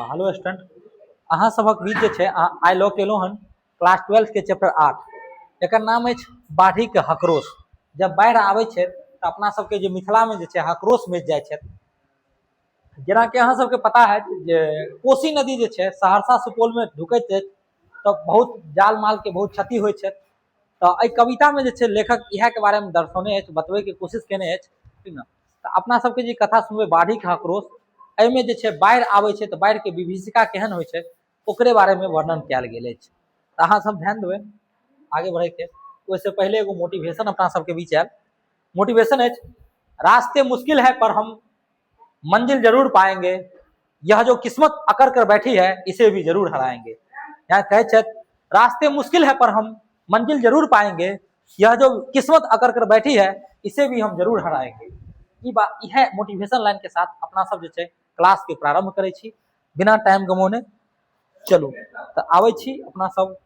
Hello student, अहाँ सबक बीच जे छै आइ लऽ के एलहुँ हन क्लास 12 के चैप्टर 8। एकर नाम अछि बाढ़ि के हकरोश। जब बाढ़ि आबै छै तऽ अपना सबके जे मिथिला में जे छै हकरोश मचि जाइ छै। जेना कि अहाँ सबके पता है जे कोसी नदी जे छै सहरसा सुपौल में ढुकैत अछि तऽ बहुत जाल माल के बहुत क्षति होइ छै। तऽ एहि कविता में जे छै लेखक इएह के बारे में दर्शौने अछि, बतबै के कोशिश केने अछि, ठीक न। तऽ अपना सबके जे कथा सुनबै बाढ़ि के हकरोश, एहिमे जे छै बाढ़ि आबै छै तऽ बाढ़ि के विभीषिका केहन होइ छै ओकरे बारे में वर्णन कयल गेल अछि। तऽ अहाँ सब ध्यान देबै आगे बढ़े के। ओहिसे पहले एगो मोटिवेशन अपना सबके बीच आयल। मोटिवेशन अछि, रास्ते मुश्किल है पर हम मंजिल जरूर पाएंगे, यह जो किस्मत अकर कर बैठी है इसे भी जरूर हराएंगे। यहाँ कहे छथि रास्ते मुश्किल है पर हम मंजिल जरूर पाएंगे, यह जो किस्मत अकर कर बैठी है इसे भी हम जरूर हराएंगे। ई बात इह मोटिवेशन लाइन के साथ अपना सब जे छै क्लास के प्रारंभ करै छी बिना टाइम गमौने। चलू तऽ आबै छी अपना सब।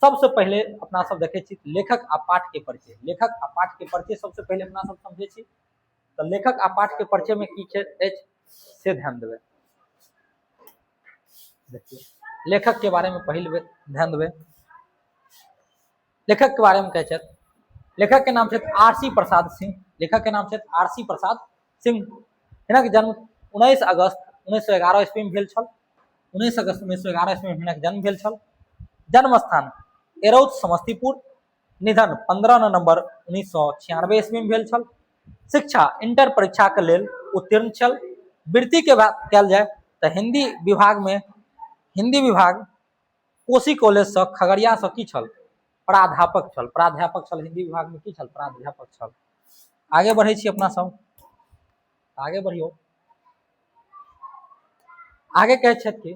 सबसे पहले अपना सब देखे छी लेखक आ पाठ के परिचय। लेखक आ पाठ के परिचय सबसे पहले अपना सब समझे छी। तऽ लेखक आ पाठ के परिचय में की अछि से ध्यान देबै। देखिए लेखक के बारे में पहिल बेर ध्यान देबै। लेखक के बारे में कहे छथि, लेखक के नाम छथि आर.सी. प्रसाद सिंह। लेखक के नाम छथि आर.सी. प्रसाद सिंह। हिनक जन्म 19 अगस्त 1911 ईस्वी में भेल छल। 19 अगस्त 1911 ईस्वी में हिनक जन्म भेल छल। जन्म स्थान एरौद समस्तीपुर। निधन 15 नवंबर 1996 ईस्वी में भेल छल। शिक्षा इंटर परीक्षा के लेल उत्तीर्ण छल। वृत्ति के बात कयल जाय तऽ हिंदी विभाग कोशी कॉलेज से खगड़िया से की छल, प्राध्यापक छल। प्राध्यापक छल हिंदी विभाग में, की छल, प्राध्यापक छल। आगे बढ़े छी अपना सब, आगे बढ़ियो। आगे कहे छथि कि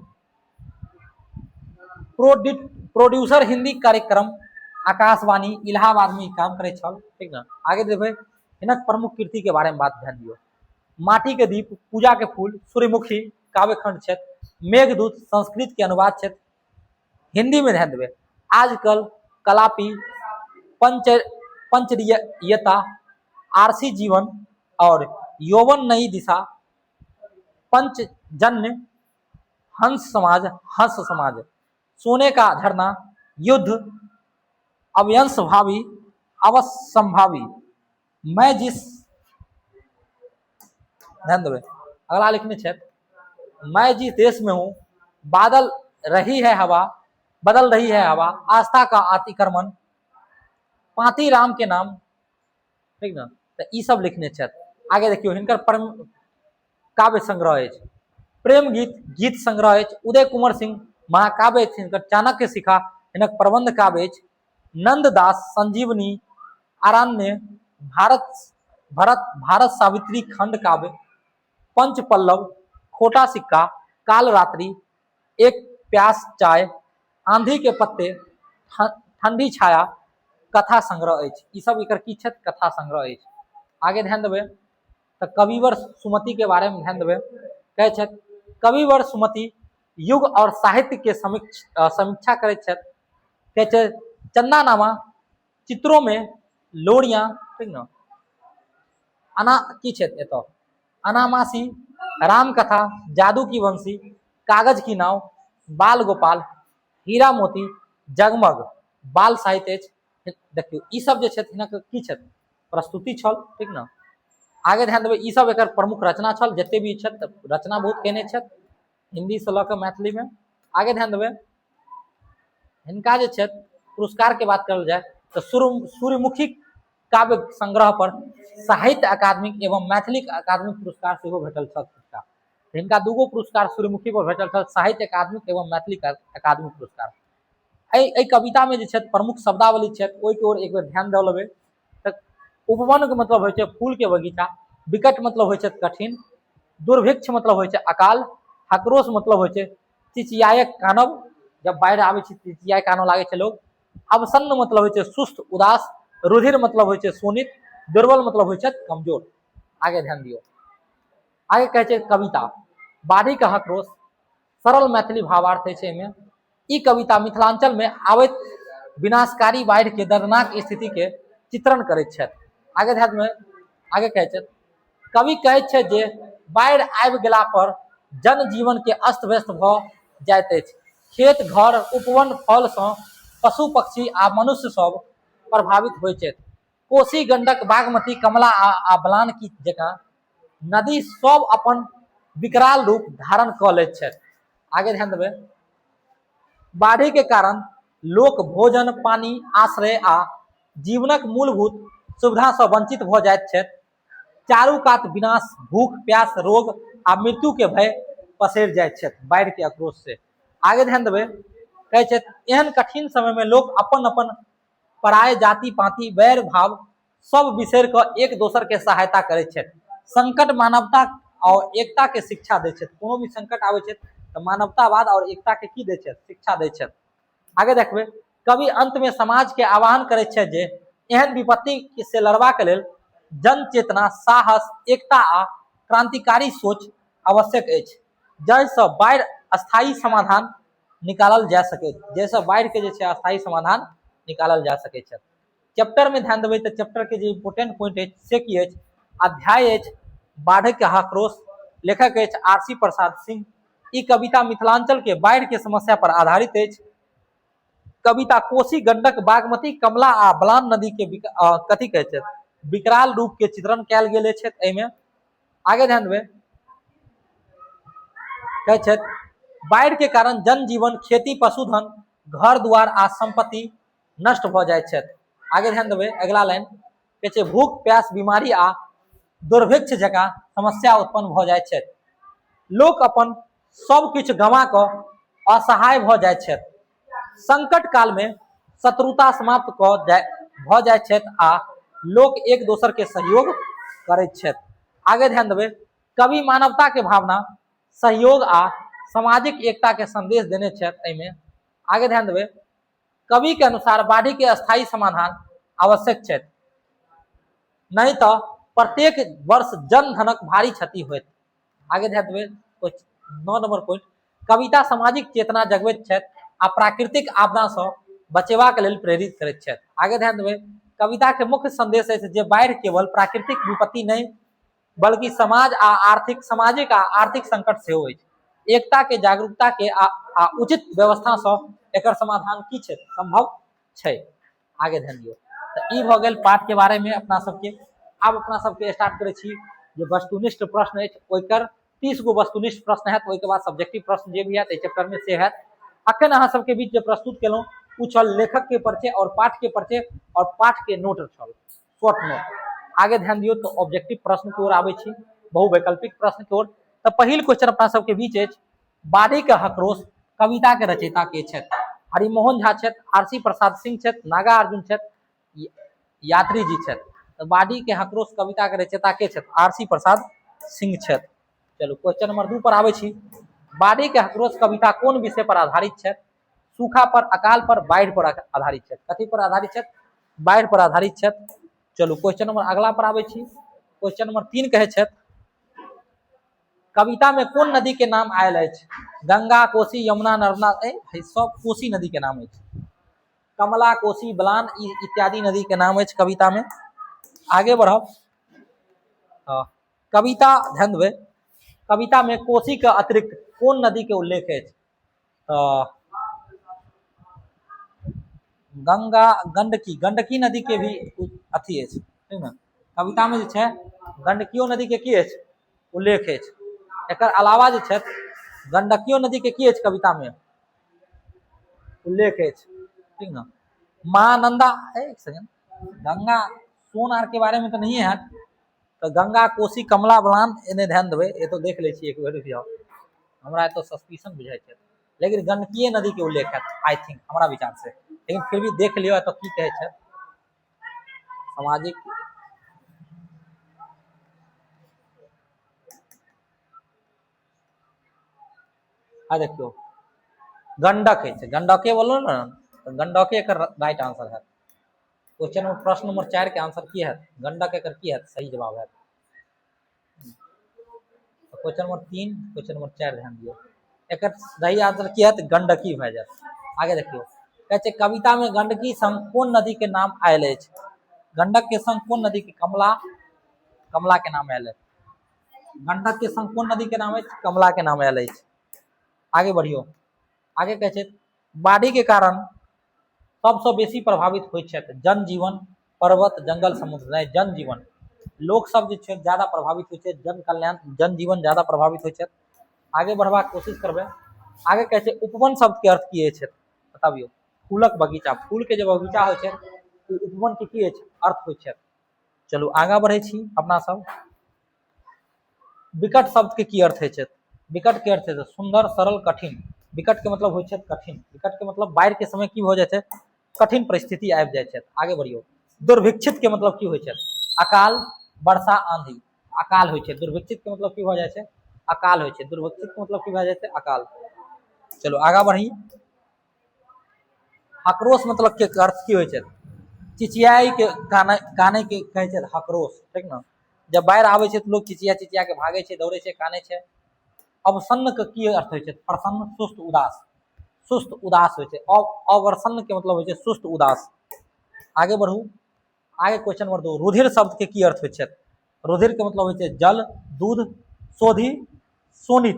प्रोड्यूसर हिंदी कार्यक्रम आकाशवाणी इलाहाबाद में काम करे छल, ठीक ना। आगे देखे हिनक प्रमुख कृति के बारे में बात ध्यान दियो। माटी के दीप, पूजा के फूल, सूर्यमुखी काव्य खंड छथि। मेघदूत संस्कृत के अनुवाद छथि। हिंदी में ध्यान देवे आजकल कलापी, पंचरियता, आरसी जीवन और यौवन नई दिशा, पंचजन्य, हंस समाज, सोने का झरना, युद्ध, अवयंश भावी, अवसंभावी, मैं जिस, ध्यान देवे अगला लिखने छथि, मैं जिस देश में हूं बदल रही है हवा, आस्था का अतिक्रमण, पाती राम के नाम, ठीक ना। तो ई सब लिखने छथि। आगे देखियो हिनकर काव्य संग्रह अछि, प्रेम गीत, गीत संग्रह अछि। उदय कुंवर सिंह महाकाव्य अछि हिनकर। चाणक्य शिखा हिनक प्रबंध काव्य अछि। नंददास संजीवनी, अरण्य, भारत सावित्री खंड काव्य, पंच पल्लव, खोटा सिक्का, काल रात्रि, एक प्यास चाय, आंधी के पत्ते, ठंडी छाया, कथा संग्रह अछि। ई सब एकर की छथि, कथा संग्रह अछि। आगे ध्यान देबै तऽ कविवर सुमति के बारे में ध्यान देबै। कहे छथि कविवर सुमति युग और साहित्य के समीक्षा करे छथि। कहे छै चंदानामा, चित्रों में लोरियां, ठीक ना। की छथि एतऽ अनामासी, राम कथा, जादू की वंशी, कागज की नाव, बाल गोपाल, हीरा मोती, जगमग, बाल साहित्य अछि। देखियो ई सब जे छथि हिनक की छथि, प्रस्तुति छल, ठीक ना। आगे ध्यान देबै ई सब एकर प्रमुख रचना छल। जते भी छथि रचना बहुत केने छथि हिंदी से लऽ कऽ मैथिली में। आगे ध्यान देबै हिनका जे छथि पुरस्कार के बात करल जाए तो सूर्यमुखी काव्य संग्रह पर साहित्य अकादमी एवं मैथिली अकादमी पुरस्कार सेहो भेटल छल। हिनका दूगो पुरस्कार सूर्यमुखी पर भेटल छल, साहित्य अकादमी एवं मैथिली अकादमी पुरस्कार। एहि कविता में जे छथि प्रमुख शब्दावली छथि ओहि की ओर एक बेर ध्यान दऽ लेबै। उपवन के मतलब होइ छै फूल के बगीचा, विकट मतलब होइ छै कठिन, दुर्भिक्ष मतलब होइ छै अकाल, हकरोश मतलब होइ छै चिचियायक कानब, जब बाढ़ि आबै छै चिचियाय कानऽ लागे छै लोग। अवसन्न मतलब होइ छै सुस्त उदास, रुधिर मतलब होइ छै शोणित, दुर्बल मतलब होइ छै कमजोर। आगे ध्यान दियो, आगे कहे छै कविता बाढ़ि का हकरोश, सरल मैथिली भावार्थ है में। ई कविता मिथिलांचल में आबैत विनाशकारी बाढ़ि के दर्दनाक स्थिति के चित्रण करैत छथि। आगे कहे छथि कवि कहैत छै जे बाढ़ि आबि गेला पर जनजीवन के अस्त व्यस्त भ जाइत अछि। खेत घर उपवन फल सँ पशु पक्षी आ मनुष्य सब प्रभावित होइत छथि। कोसी गंडक बागमती कमला आ बलान की जकाँ नदी सब अपन विकराल रूप धारण कऽ लैत छथि। आगे ध्यान देबै, बाढ़ि के कारण लोक भोजन पानी आश्रय आ जीवनक मूलभूत सुविधा सँ वंचित भऽ जाइत छथि। चारू कात विनाश, भूख प्यास, रोग आ मृत्यु के भय पसरि जाइत छथि बाढ़ि के आक्रोश से। आगे ध्यान देबै, कहै छथि एहन कठिन समय में लोग अपन अपन पराय जाति पाति वैर भाव सब बिसरि कऽ एक दोसर के सहायता करैत छथि। संकट मानवता और एकता के शिक्षा दै छथि। कोनो भी संकट आबै छै तऽ मानवतावाद और एकता के की दै छथि? शिक्षा दै छथि। आगे देखबै, कवि अंत में समाज के आह्वान करैत छथि जे एहन विपत्ति से लड़बाक लेल जन चेतना, साहस, एकता आ क्रांतिकारी सोच आवश्यक अछि, जाहिसँ बाढ़ि अस्थायी समाधान निकालल जा सकै, जाहिसँ बाढ़ि के जे छै अस्थायी समाधान निकालल जा सकै छै। चैप्टर में ध्यान देबै तऽ चैप्टर के जे इंपोर्टेंट पॉइंट अछि से की अछि? अध्याय अछि बाढ़िक आक्रोश, लेखक अछि आर.सी. प्रसाद सिंह। ई कविता मिथिलांचल के बाढ़ि के समस्या पर आधारित अछि। कविता कोसी गंडक बागमती कमला आ बलान नदी के कथी कहै छै विकराल रूप के चित्रण कयल गेल छै एहिमे। आगे ध्यान देबै, कहै छै बाढ़ि के कारण जनजीवन, खेती, पशुधन, घर दुआर आ संपत्ति नष्ट भऽ जाइत छथि। आगे ध्यान देबै, अगला लाइन कहै छै भूख प्यास, बीमारी आ दुर्भिक्ष जकाँ समस्या उत्पन्न भऽ जाइत छथि। लोक अपन सब किछु गंवा कऽ असहाय भऽ जाइत छथि। संकट काल में शत्रुता समाप्त भऽ जाइत छथि आ लोक एक दोसर के सहयोग करैत छथि। आगे ध्यान देबै, कवि मानवता के भावना, सहयोग आ सामाजिक एकता के संदेश देने छथि एहिमे। आगे ध्यान देबै, कवि के अनुसार बाढ़ि के अस्थायी समाधान आवश्यक छथि, नहीं तो प्रत्येक वर्ष जन धनक भारी क्षति होइत। आगे ध्यान देबै, 9 नंबर पॉइंट, कविता सामाजिक चेतना जगबैत छथि आ प्राकृतिक आपदा सँ बचेबाक लेल प्रेरित करैत छथि। आगे ध्यान देबै, कविता के मुख्य संदेश अछि जे बाढ़ि केवल प्राकृतिक विपत्ति नहीं बल्कि सामाजिक आ आर्थिक संकट सेहो अछि। एकता के, जागरूकता के आ उचित व्यवस्था सँ एकर समाधान की छै? संभव छै। आगे ध्यान दियौ, तऽ ई भऽ गेल पाठ के बारे में अपना सबके। आब अपना सबके स्टार्ट करै छी जे वस्तुनिष्ठ प्रश्न अछि, ओकर 30 गो वस्तुनिष्ठ प्रश्न हैत, ओहिके बाद सब्जेक्टिव प्रश्न जे भी हैत एहि चैप्टर में से हैत। अखन अहाँ सबके बीच जे प्रस्तुत केलहुँ ओ छल लेखक के परिचय और पाठ के परिचय और पाठ के नोट छल, शॉर्ट नोट। आगे ध्यान दियौ तो ऑब्जेक्टिव प्रश्न की ओर आबै छी, बहुवैकल्पिक प्रश्न की ओर। तऽ पहिल क्वेश्चन अपना सबके बीच अछि, बाढ़ि के आक्रोश कविता के रचयिता के छथि? हरिमोहन झा छथि, आर.सी. प्रसाद सिंह छथि, नागार्जुन छथि, यात्री जी छथि। तऽ बाढ़ि के आक्रोश कविता के रचयिता के छथि? आर.सी. प्रसाद सिंह छथि। चलू क्वेश्चन नंबर 2 पर आबै छी, बाढ़ि के आक्रोश कविता कोन विषय पर आधारित छथि? सूखा पर, अकाल पर, बाढ़ि पर आधारित छथि। कथी पर आधारित छथि? बाढ़ि पर आधारित छथि। चलू क्वेश्चन नंबर अगला पर आबै छी, क्वेश्चन नंबर 3 कहै छथि कविता में कोन नदी के नाम आयल अछि? गंगा, कोसी, यमुना, नर्मदा, सब कोसी नदी के नाम अछि। कमला, कोसी, बलान इत्यादि नदी के नाम अछि कविता में। आगे बढ़ब, कविता ध्यान देबै, कविता में कोसी के अतिरिक्त कोन नदी के उल्लेख अछि? गंगा, गंडकी नदी के भी अथी अछि, ठीक ने? कविता में जे छै गंडकियो नदी के की अछि? उल्लेख अछि। एकर अलावा जे छै गंडकियो नदी के की अछि कविता में? उल्लेख अछि, ठीक ना? महानंदा, एक सेकंड, गंगा सोन आर के बारे में तो नहीं है, तो गंगा, कोसी, कमला, बलान इन्हें ध्यान देबै, ये तो देख ले छी एक बेर, हमरा तो सस्पिशन बुझाई छै, लेकिन गंडकीय नदी के उल्लेख है आई थिंक, हमरा विचार से। लेकिन फिर भी देख लियो तो की कहे छै सामाजिक। आ देखियो गंडक है, गंडके बोलो ना, तो गंडके एकर राइट आंसर है। क्वेश्चन नंबर प्रश्न नंबर 4 के आंसर की है? गंडक एकर की है? सही जवाब है। क्वेश्चन नंबर 3, क्वेश्चन नंबर 4 ध्यान दियो, एकर सही आंसर की है? गंडकी भए जाए। आगे देखियो, कहै छै कविता में गंडकी संग कोन नदी के नाम आयल अछि? गंडक के संग कोन नदी के? कमला के नाम आयल है। गंडक के संग कोन नदी के नाम है? कमला के नाम आयल अछि। आगे बढ़ियो। आगे कहै छै बाढ़ि के कारण सबसँ बेसी प्रभावित होइ छथि जनजीवन, पर्वत, जंगल, समुद्र। नहीं, जनजीवन, लोक सब जे छै ज्यादा प्रभावित होइ छै, जन कल्याण, जनजीवन ज्यादा प्रभावित होइ छथि। आगे बढ़बाक कोशिश करबै। आगे कहै छै उपवन शब्द के अर्थ की होइ छै? बताबियौ। फूलक बगीचा, फूल के जे बगीचा होइ छै उपवन के की होइ छै? अर्थ होइ छै। चलू आगाँ बढ़ै छी अपना सब। विकट शब्द के की अर्थ होइ छै? विकट के अर्थ है सुंदर, सरल, कठिन। विकट के मतलब होइ छै कठिन। विकट के मतलब बाढ़ि के समय की हो जाइ छै? कठिन परिस्थिति आबि जाइ छै। आगे बढ़ियो। दुर्भिक्षित के मतलब की होइ छै? अकाल, वर्षा, आंधी। अकाल होइ छै। दुर्भिक्षित के मतलब की हो जाइ छै? अकाल होइ छै। दुर्भिक्षित के मतलब की भए जाइ छै? अकाल। चलो आगाँ बढ़ी। हकरोश मतलब के अर्थ की होइ छै? चिचियाई के काने के कहै छै हकरोश, ठीक न। जब बाढ़ि आबै छै तो लोग चिचिया चिचिया के भागे छै, दौड़े छै, काने छै। अवसन्न के की अर्थ होइ छै? प्रसन्न, सुस्त, उदास। सुस्त उदास होइ छै। अवर्षण के मतलब होइ छै सुस्त उदास। आगे बढ़ू। आगे क्वेश्चन नंबर 2, रुधिर शब्द के की अर्थ होइ छै? रुधिर के मतलब होइ छै जल, दूध, शोधि, शोणित,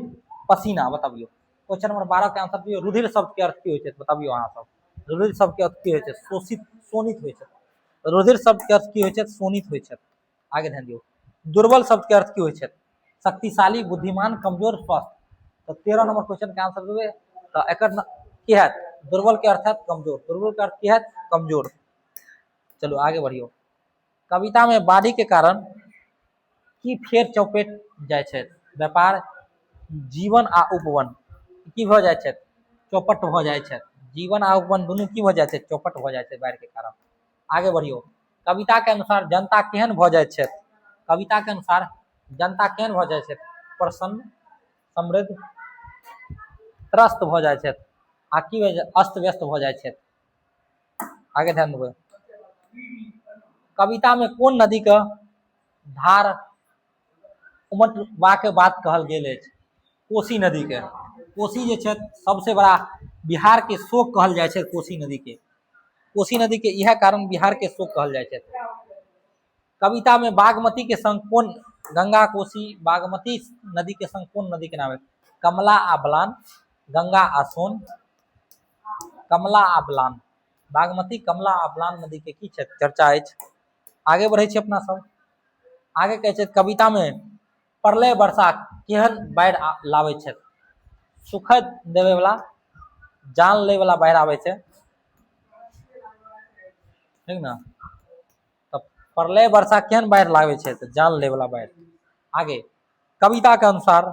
पसीना। बताबियो। क्वेश्चन नंबर 12 के आंसर दियो। रुधिर शब्द के अर्थ की होइ छै? बताबियो अहाँ सब। रुधिर शब्द के अर्थ की होइ छै? शोषित, शोणित होइ छै। रुधिर शब्द के अर्थ की होइ छै? शोणित होइ छै। आगे ध्यान दियो। दुर्बल शब्द के अर्थ की होइ छै? शक्तिशाली, बुद्धिमान, कमजोर, स्वस्थ। तो 13 नंबर क्वेश्चन के आंसर देबै तो एकर की है? दुर्बल के अर्थ है कमजोर। दुर्बल के अर्थ की है? कमजोर। चलो आगे बढ़ियो। कविता में बाढ़ि के कारण की फेर चौपेट जाइ छै? व्यापार, जीवन आ उपवन की भ जाइ छै? चौपट भ जाइ छै। जीवन आ उपवन दुनू की भ जाइ छै? चौपट भ जाइ छै बाढ़ि के कारण। आगे बढ़ियो। कविता के अनुसार जनता केहन भ जाइ छै? कविता के अनुसार जनता केहन भ जाइ छै? प्रसन्न, समृद्ध, त्रस्त भ जाइ छै। आ की अस्त व्यस्त भ जाइ छै। आगे ध्यान देबै। कविता में कोन नदी के धार उमटवा के बात कहल गेल अछि? कोसी नदी के। कोसी जे छै सबसे बड़ा बिहार के शोक कहल जाइ छै कोसी नदी के। कोसी नदी के इहे कारण बिहार के शोक कहल जाइ छै। कविता में बागमती के संग कोन, गंगा, कोसी, बागमती नदी के संग कोन नदी के नाम है? कमला आ बलान, गंगा आ सोन, कमला आ बलान। बागमती, कमला आ बलान नदी के की छै? चर्चा अछि। आगे बढ़े छी अपना सब। आगे कहै छै कविता में प्रलय वर्षा केहन बाढ़ि लाबै छै? सुखद देवे वाला, जान ले वाला बाढ़ि आबै छै, ठीक न। तो प्रलय वर्षा केहन बाढ़ि लागे छै? तो जान ले वाला बाढ़ि। आगे कविता के अनुसार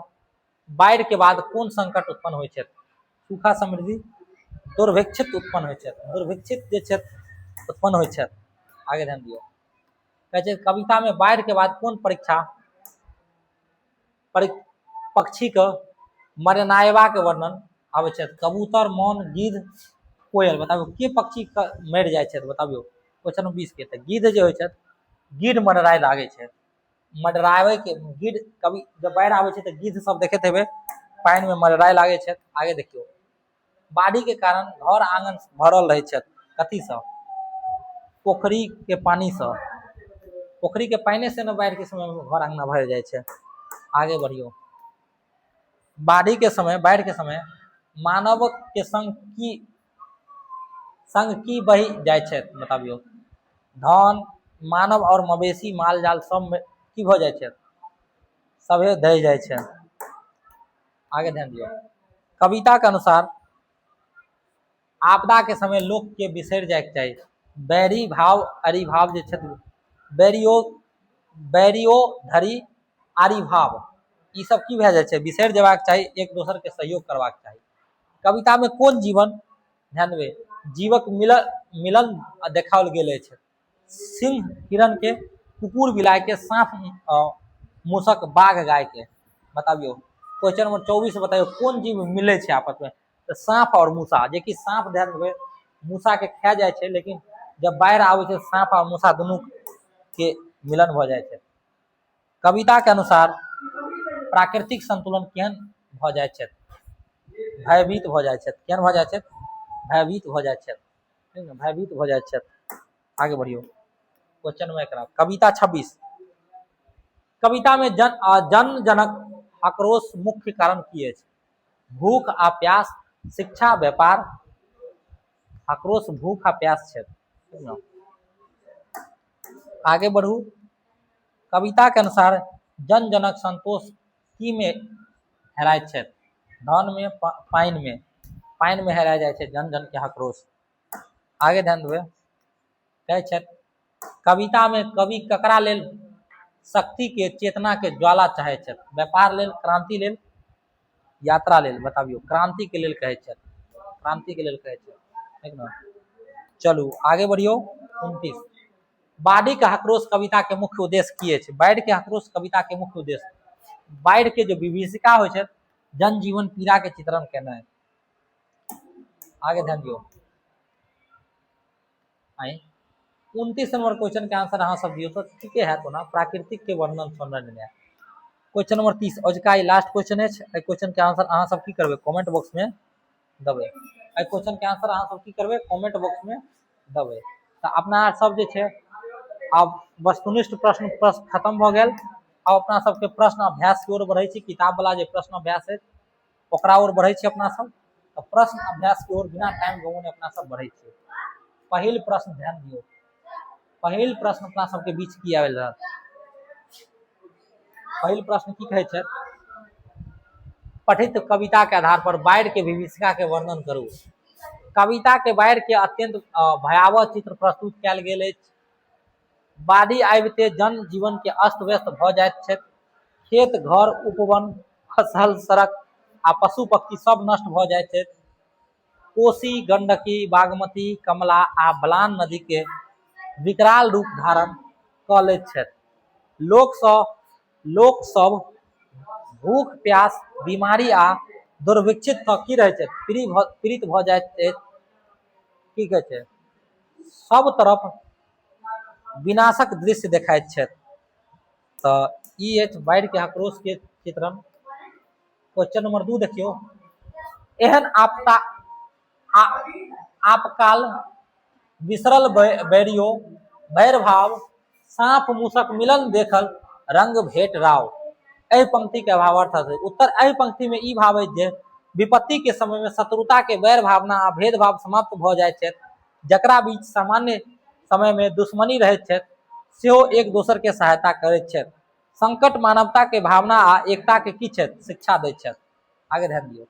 बाढ़ि के बाद कोन संकट उत्पन्न होइ छै? सूखा, समृद्धि, दुर्भिक्षित उत्पन्न होइ छै। दुर्भिक्षित जे छै उत्पन्न होइ छै। आगे ध्यान दियो। कहै छै कविता में बाढ़ि के बाद कोन पक्षी के मरनायबा के वर्णन आबै छै? कबूतर, मौन, गिद्ध, कोयल। बताबियो के पक्षी मरि जाइ छै? बताबियो। क्वेश्चन नंबर 20 के त गिद्ध जे होइ छै, गिद्ध मरराय लागे छै। मररावे के गिद्ध, कभी जब बाढ़ि आबै छै त गिद्ध सब देखैत हेबै पानि में मरराय लागे छै। आगे देखियो। बाढ़ि के कारण घर आंगन भरल रहे छै कथी सँ? पोखरी के पानी सँ। पोखरी के पानी से न बाढ़ि के समय में घर अंगना भर जाइ छै। आगे बढ़ियो। बाढ़ि के समय मानव के संग की बहि जाइ छै? बताबियो। धन, मानव और मवेशी, माल जाल सब में की भ जाइ छै? सभे दहि जाइ छै। आगे ध्यान दियो। कविता के अनुसार आपदा के समय लोक के बिसरि जायके चाही। बैरी भाव, अरी भाव जे छै, बैरियो धरी, आरी भाव, ई सब की भए जाइ छै? बिसरि जेबाक चाही, एक दोसर के सहयोग करबाक चाही। कविता में कोन जीवन, ध्यान देबै, जीवक मिलन देखाओल गेल अछि? सिंह हिरण के, कुकुर बिलाय के, सांप मूसक, बाघ गाय के। बताबियो। क्वेश्चन नंबर 24 बताइयो कोन जीव मिले छै आपस में? तो सांप और मूसा। जे कि सांप ध्यान देबै मूसा के खा जाइ छै, लेकिन जब बाढ़ि आबै छै सांप और मूसा दुनू के मिलन भ जाइ छै। कविता के अनुसार प्राकृतिक संतुलन केहन भ जाइ छै? भयभीत भ जाइ छै। केहन भ जाइ छै? भयभीत भ जाइ छै, ठीक न, भयभीत भ जाइ छै। आगे बढ़ियो। क्वेश्चन में एकरा कविता 26 कविता में जन जनक आक्रोश मुख्य कारण की अछि? भूख आ प्यास, शिक्षा, व्यापार। आक्रोश भूख आ प्यास छै। आगे बढ़ू। कविता के अनुसार जन जनक संतोष की में हेराय छै? धन में, पाइन में। पाइन में हेरा जाय छै जन जन के आक्रोश। आगे ध्यान देबै। कहै छै कविता में कवि ककरा लेल शक्ति के चेतना के ज्वाला चाहे छै? व्यापार लेल, क्रांति लेल, यात्रा लेल। बताबियो। क्रांति के लेल कहै छै। क्रांति के लेल कहै छै, ठीक ना। चलू आगे बढ़ियो। 29 बाढ़ि के आक्रोश कविता के मुख्य उद्देश्य की है? बाढ़ि के आक्रोश कविता के मुख्य उद्देश्य बाढ़ि के जो विभीषिका हो छै, जन जीवन पीड़ा के चित्रण करना है। आगे ध्यान दियो। 29 नंबर क्वेश्चन के आंसर अहाँ सब दियो तो ठीके है तो ना। प्राकृतिक के वर्णन सौंदर्य। क्वेश्चन नंबर 30 आज का लास्ट क्वेश्चन है। क्वेश्चन के आंसर अहाँ सब की करबे कमेंट बॉक्स में देबे। क्वेश्चन के आंसर अहाँ सब की करबे कमेंट बॉक्स में देबे। तो अपना सब जे छै अब वस्तुनिष्ठ प्रश्न खत्म भ गेल। अब अपना सबके प्रश्न अभ्यास की ओर बढ़े छी। किताब वाला जे प्रश्न अभ्यास है ओकरा ओर बढ़े छी अपना सब। तो प्रश्न अभ्यास की ओर बिना टाइम गंवाने अपना सब बढ़े छी। पहिल प्रश्न ध्यान दियो। पहिल प्रश्न अपना सबके बीच की आवेल रहत? पहिल प्रश्न की कहे छै? पठित कविता के आधार पर बाढ़ के विभीषिका के वर्णन करू। कविता के बाढ़ के अत्यंत भयावह चित्र प्रस्तुत कयल गेल अछि। बाढ़ि आबिते जन जीवन के अस्त व्यस्त भ जाइत छै। खेत, घर, उपवन, फसल, सड़क आ पशु पक्षी सब नष्ट भ जाइत छै। कोसी, गंडकी, बागमती, कमला आ बलान नदी के विकराल रूप धारण क लैत छथि। लोक सब भूख, प्यास, बीमारी आ दुर्भिक्षित सँ की रहे छै? पीड़ित भ जाइत छै। की कहै छै? सब तरफ विनाशक दृश्य देखाइत छै। तो ई अछि बाढ़ के आक्रोश के चित्रण। क्वेश्चन नंबर 2 देखियो। एहन आपकाल बिसरल बैरियो भैर भाव, सांप मूसक मिलन देखल रंग भेट राव। एहि पंक्ति के भावार्थ है। उत्तर एहि पंक्ति में ई भाव है जे विपत्ति के समय में शत्रुता के वैर भावना आ भेदभाव समाप्त भ जाय छै। जकरा बीच सामान्य समय में दुश्मनी रहैत छै सेहो एक दोसर के सहायता करैत छै। संकट मानवता के भावना आ एकता के की छै? शिक्षा दैत छै। आगे ध्यान दियो।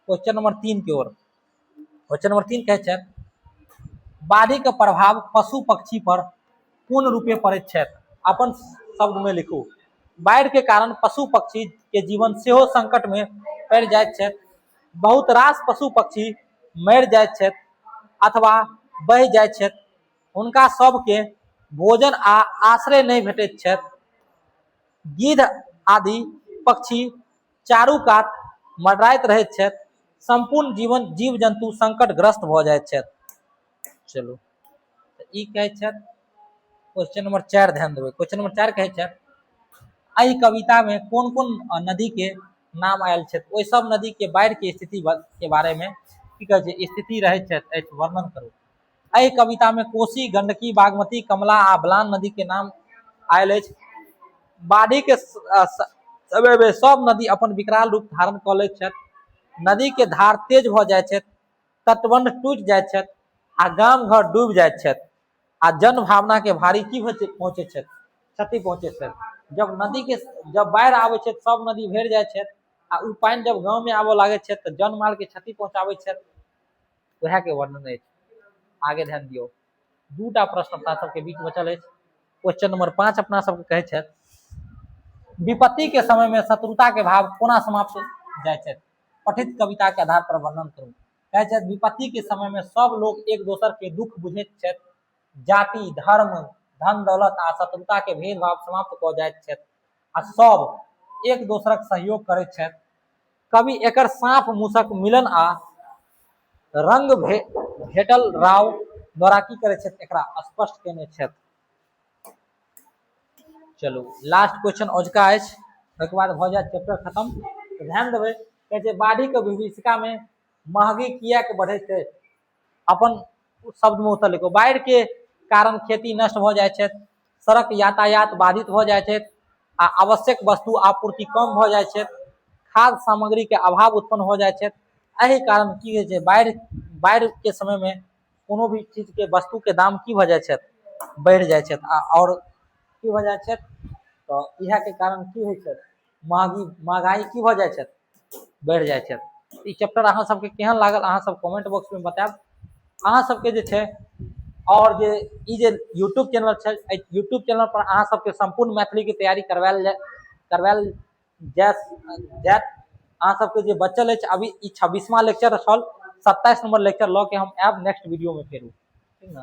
क्वेश्चन नंबर 3 की ओर। क्वेश्चन नंबर 3 कहै छै बाढ़ि के प्रभाव पशु पक्षी पर पूर्ण रूपे पड़ैत छै। अपन शब्द में लिखू। बाढ़ के कारण पशु पक्षी के जीवन सेहो संकट में पड़ जाइत छै। बहुत रास पशु पक्षी मर जाइत छै अथवा बह जाइत छै। उनका सबके भोजन आ आश्रय नहीं भेटैत छै। गिद्ध आदि पक्षी चारू कात मंडराइत रहैत छै। संपूर्ण जीव जंतु संकट ग्रस्त भ जाइत छै। चलो ई कहै छै। क्वेश्चन नंबर 4 ध्यान देबै। क्वेश्चन नंबर 4 कहै छै एहि कविता में कौन कौन नदी के नाम आयल छै? ओहि सब नदी के बाढ़ के स्थिति के बारे में की कहै छै? स्थिति रहैत छै, वर्णन करू। एहि कविता में कोसी, गंडकी, बागमती, कमला आ बलान नदी के नाम आयल अछि। बाढ़ि के समय में सब नदी अपन विकराल रूप धारण क लैत छथि। नदी के धार तेज भ जाइत छै, तटबंध टूटि जाइत छै आ गाम घर डूबि जाइत छै आ जन भावना के भारी की पहुंचे छै? क्षति पहुंचे छै। जब बाढ़ि आबै छै सब नदी भरि जाइत छै आ उ पानि जब गांव में आबे लागे छै तो जन माल के क्षति पहुंचाबै छै। वह के वर्णन है। आगे ध्यान दियो। दूटा प्रश्न अपना सबके बीच बचल है। क्वेश्चन नंबर 5 अपना सबके कहै छै विपत्ति के समय में शत्रुता के भाव कोना समाप्त जाय छै? पठित कविता के आधार पर वर्णन करू। कहै छै विपत्ति के समय में सब लोग एक दोसर के दुख बुझैत छै। जाति, धर्म, धन दौलत आ शत्रुता के भेदभाव समाप्त क जाइत छै आ सब एक दोसरक सहयोग करैत छै। कवि एकर सांप मूसक मिलन आ रंग भेटल राव द्वारा की करे छै? एकरा स्पष्ट केने छै। चलो लास्ट क्वेश्चन अजुका अछि। ओके बाद भ जाए चैप्टर खत्म। तो ध्यान देबै। कहै छै बाढ़ि के विभीषिका में महगी किया के बढ़े छै? अपन शब्द में उत्तर लिखो। बाढ़ के कारण खेती नष्ट भ जाए छै, सड़क यातायात बाधित भ जाए छै, आ आवश्यक वस्तु आपूर्ति कम भ जाइ छै, खाद्य सामग्री के अभाव उत्पन्न हो जाइ छै। एहि कारण की होइ छै, बाढ़ि के समय में कोनो भी चीज के वस्तु के दाम की भ जाइ छै, बढ़ि जाइ छै। और की भ जाइ छै, तो इएह के कारण की होइ छै, महगाई की भ जाइ छै, बढ़ि जाइ छै। ई चैप्टर अहाँ सबके केहन लागल अहाँ सब कमेंट बॉक्स में बताएब। अहाँ सबके जे छै और जे ई जे यूट्यूब चैनल छै, यूट्यूब चैनल पर अहाँ सबके संपूर्ण मैथिली की तैयारी करवायल जायत। अहाँ सबके जे बचल अछि अभी ई 26वां लेक्चर छल, 27 नंबर लेक्चर लऽ के हम आयब नेक्स्ट वीडियो में फेर, ठीक ना।